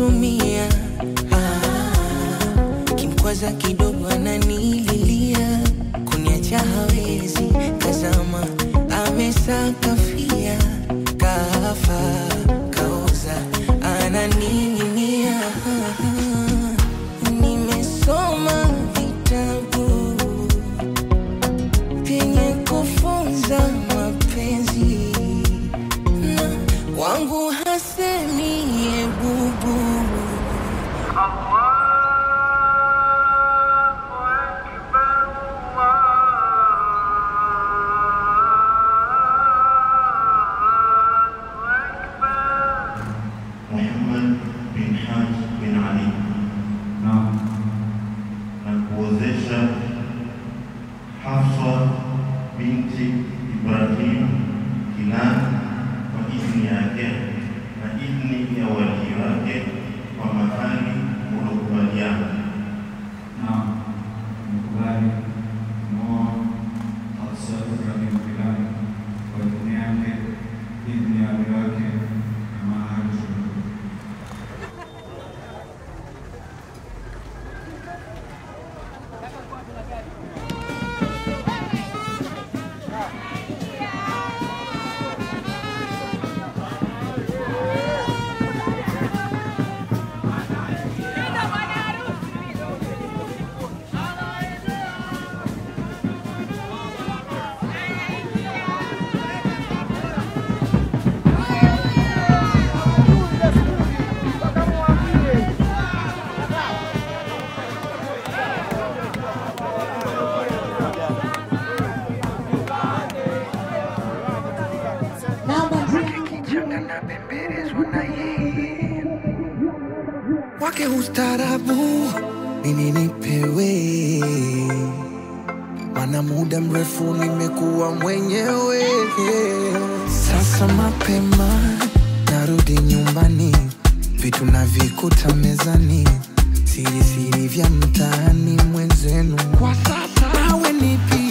kumtumia. Kimkwaza kidogo ananililia, kuniacha hawezi, kazama amesakafia, kafa kaoza ananing'inia. Nimesoma vitabu vyenye kufunza mapenzi, na wangu hasemi bubu. Muhammad bin Haj bin Ali na kuozesha Hafsa binti Ibrahim Kinan kwa idhini yake na idhini ya wali wake kwa mahali mlokubaliana. Mkubali kumwoa Hafsa Ibrahim Kinan kwa idhini yake, idhini ya wali wake na mahali wake ustarabu nini nipewe, mana muda mrefu nimekuwa mwenyewe. Sasa mapema narudi nyumbani, vitu navikuta mezani, siri siri vya mtaani mwenzenu. Kwa sasa awe nipi